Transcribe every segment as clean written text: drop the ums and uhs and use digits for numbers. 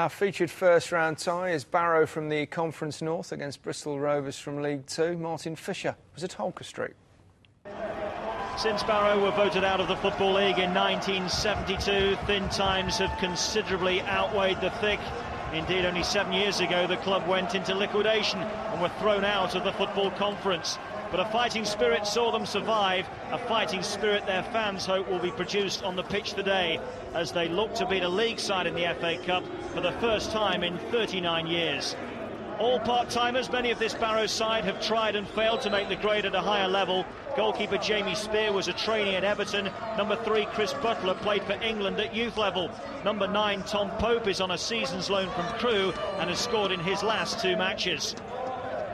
Our featured first-round tie is Barrow from the Conference North against Bristol Rovers from League Two. Martin Fisher was at Holker Street. Since Barrow were voted out of the Football League in 1972, thin times have considerably outweighed the thick. Indeed, only 7 years ago, the club went into liquidation and were thrown out of the Football Conference. But a fighting spirit saw them survive, a fighting spirit their fans hope will be produced on the pitch today as they look to beat a league side in the FA Cup for the first time in 39 years. All part-timers, many of this Barrow side have tried and failed to make the grade at a higher level. Goalkeeper Jamie Spear was a trainee at Everton. Number 3, Chris Butler, played for England at youth level. Number 9, Tom Pope, is on a season's loan from Crewe and has scored in his last 2 matches.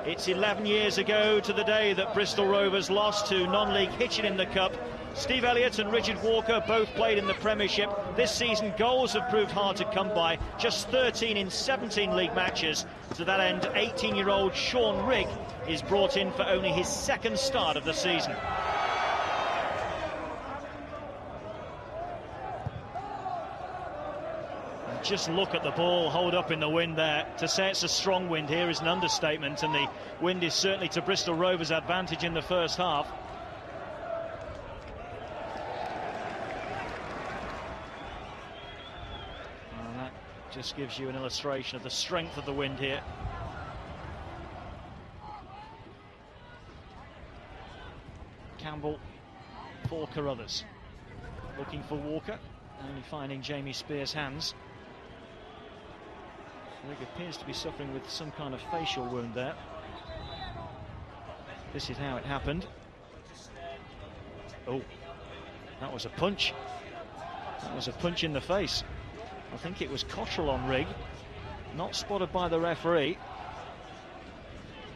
It's 11 years ago to the day that Bristol Rovers lost to non-league Hitchin in the Cup. Steve Elliott and Richard Walker both played in the Premiership. This season, goals have proved hard to come by, just 13 in 17 league matches. To that end, 18-year-old Sean Rigg is brought in for only his 2nd start of the season. Just look at the ball hold up in the wind there. To say it's a strong wind here is an understatement, and the wind is certainly to Bristol Rovers' advantage in the first half. And that just gives you an illustration of the strength of the wind here. Campbell for Cotterill, looking for Walker, only finding Jamie Spear's hands. Rigg appears to be suffering with some kind of facial wound there. This is how it happened. Oh, that was a punch. That was a punch in the face. I think it was Cotterill on Rigg. Not spotted by the referee.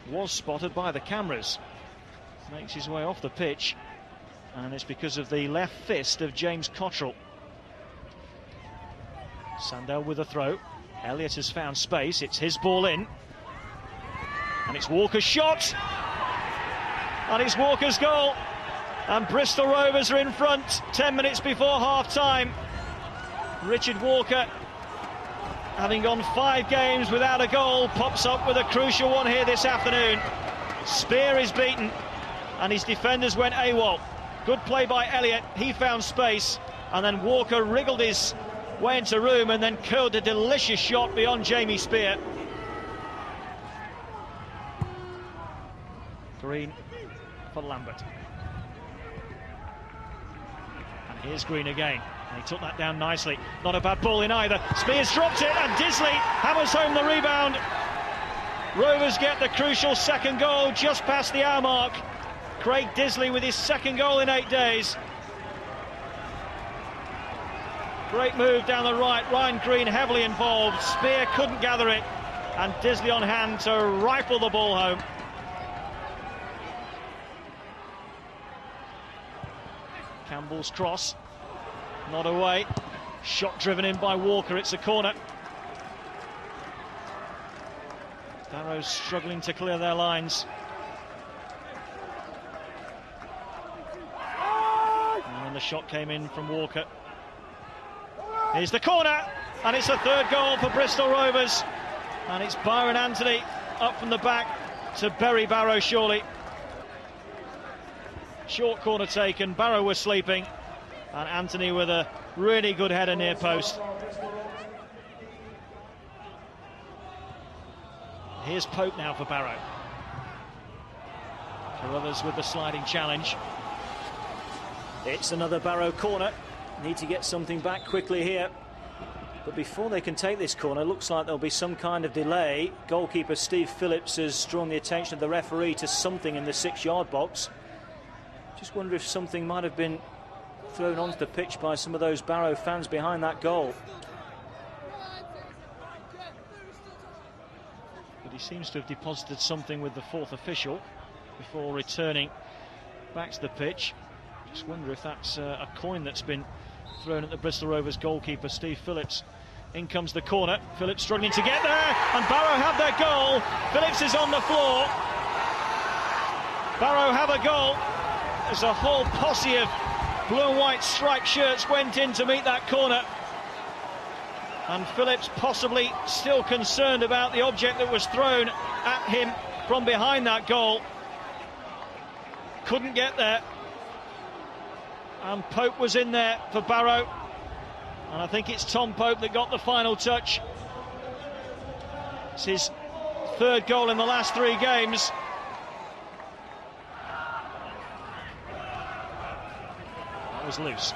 Was spotted by the cameras. Makes his way off the pitch. And it's because of the left fist of James Cotterill. Sandell with a throw. Elliott has found space. It's his ball in. And it's Walker's shot. And it's Walker's goal. And Bristol Rovers are in front 10 minutes before half-time. Richard Walker, having gone 5 games without a goal, pops up with a crucial one here this afternoon. Spear is beaten, and his defenders went AWOL. Good play by Elliott. He found space, and then Walker wriggled his way into room and then curled a delicious shot beyond Jamie Spear. Green for Lambert. And here's Green again. And he took that down nicely. Not a bad ball in either. Spears dropped it, and Disley hammers home the rebound. Rovers get the crucial 2nd goal just past the hour mark. Craig Disley with his 2nd goal in 8 days. Great move down the right. Ryan Green heavily involved. Spear couldn't gather it, and Disley on hand to rifle the ball home. Campbell's cross, not away. Shot driven in by Walker. It's a corner. Barrow's struggling to clear their lines. And then the shot came in from Walker. Here's the corner, and it's a 3rd goal for Bristol Rovers. And it's Byron Anthony up from the back to bury Barrow surely. Short corner taken, Barrow was sleeping, and Anthony with a really good header near post. Here's Pope now for Barrow. Carruthers with the sliding challenge. It's another Barrow corner. Need to get something back quickly here. But before they can take this corner, looks like there'll be some kind of delay. Goalkeeper Steve Phillips has drawn the attention of the referee to something in the 6-yard box. Just wonder if something might have been thrown onto the pitch by some of those Barrow fans behind that goal. But he seems to have deposited something with the 4th official before returning back to the pitch. Just wonder if that's a coin that's been thrown at the Bristol Rovers goalkeeper Steve Phillips. In comes the corner. Phillips struggling to get there, and Barrow have their goal. Phillips is on the floor. Barrow have a goal. There's a whole posse of blue and white striped shirts went in to meet that corner. And Phillips possibly still concerned about the object that was thrown at him from behind that goal. Couldn't get there. And Pope was in there for Barrow. And I think it's Tom Pope that got the final touch. It's his third goal in the last 3 games. That was loose.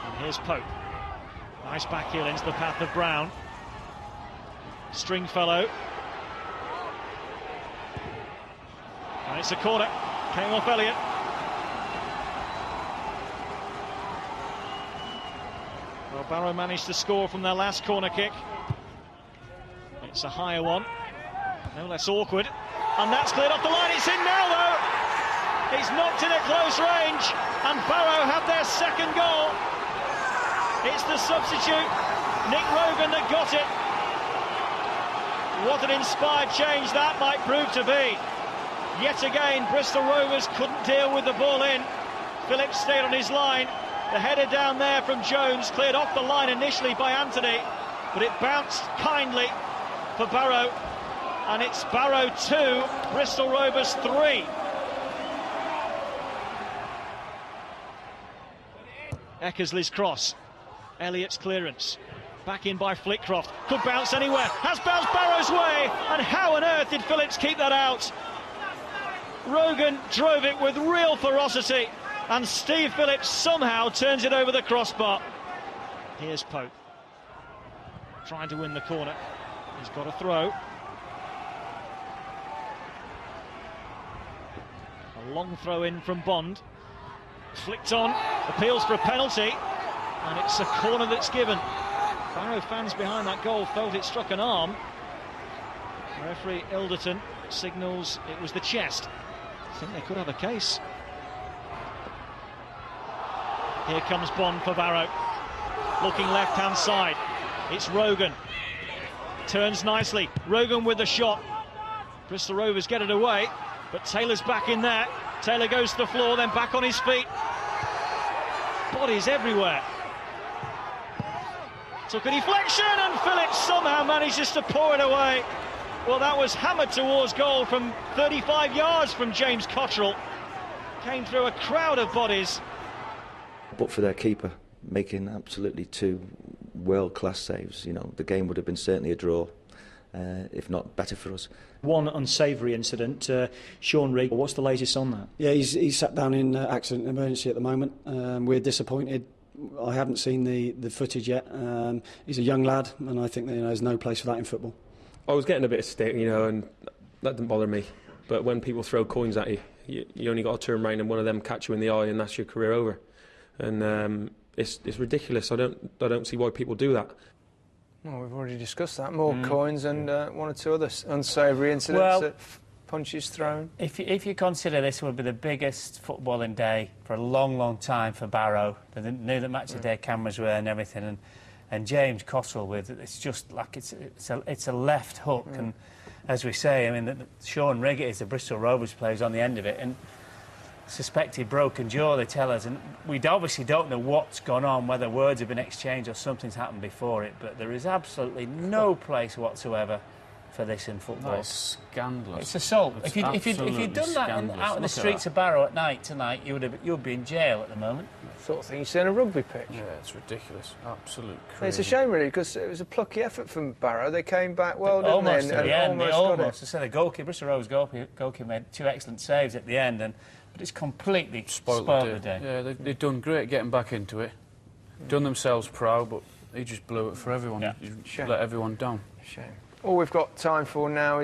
And here's Pope. Nice back heel into the path of Brown. Stringfellow. And it's a corner. Came off Elliott. Well, Barrow managed to score from their last corner kick. It's a higher one. No less awkward. And that's cleared off the line. It's in now, though. It's knocked in at close range. And Barrow have their second goal. It's the substitute, Nick Rogan, that got it. What an inspired change that might prove to be. Yet again, Bristol Rovers couldn't deal with the ball in. Phillips stayed on his line. The header down there from Jones, cleared off the line initially by Anthony, but it bounced kindly for Barrow. And it's Barrow 2, Bristol Rovers 3. Eckersley's cross. Elliott's clearance. Back in by Flitcroft. Could bounce anywhere. Has bounced Barrow's way. And how on earth did Phillips keep that out? Rogan drove it with real ferocity. And Steve Phillips somehow turns it over the crossbar. Here's Pope. Trying to win the corner. He's got a throw. A long throw in from Bond. Flicked on. Appeals for a penalty. And it's a corner that's given. Barrow fans behind that goal felt it struck an arm. Referee Ilderton signals it was the chest. I think they could have a case. Here comes Bond for Barrow. Looking left-hand side. It's Rogan. Turns nicely. Rogan with the shot. Bristol Rovers get it away. But Taylor's back in there. Taylor goes to the floor, then back on his feet. Bodies everywhere. Took a deflection and Phillips somehow manages to pour it away. Well, that was hammered towards goal from 35 yards from James Cotterill. Came through a crowd of bodies. But for their keeper making absolutely 2 world-class saves, you know, the game would have been certainly a draw, if not better for us. One unsavoury incident, Sean Rigg, what's the latest on that? Yeah, he's sat down in accident and emergency at the moment. We're disappointed. I haven't seen the footage yet. He's a young lad, and I think that, there's no place for that in football. I was getting a bit of stick, and that didn't bother me. But when people throw coins at you, you only got to turn around and one of them catch you in the eye, and that's your career over. And it's ridiculous. I don't see why people do that. Well, we've already discussed that. More coins and 1 or 2 other unsavoury incidents. Punches thrown. If you consider this would be the biggest footballing day for a long, long time for Barrow, they knew that match of day cameras were there and everything, and James Cotterill with it's just like it's a left hook, and as we say, I mean, Sean Rigg is the Bristol Rovers players on the end of it, and suspected broken jaw, they tell us, and we obviously don't know what's gone on, whether words have been exchanged or something's happened before it, but there is absolutely no place whatsoever for this in football. That's scandalous. It's assault. If you'd done that out in the streets of Barrow at night tonight, you'd be in jail at the moment. Sort of thing you see on a rugby pitch. Yeah, it's ridiculous. Absolute crazy. It's a shame, really, because it was a plucky effort from Barrow. They came back well, didn't they? Almost at the end. Almost. I said the goalkeeper, Bristol Rovers goalkeeper made 2 excellent saves at the end, but it's completely spoiled the day. Yeah, they've done great getting back into it. Done themselves proud, but he just blew it for everyone. Yeah. He let everyone down. Shame. All we've got time for now is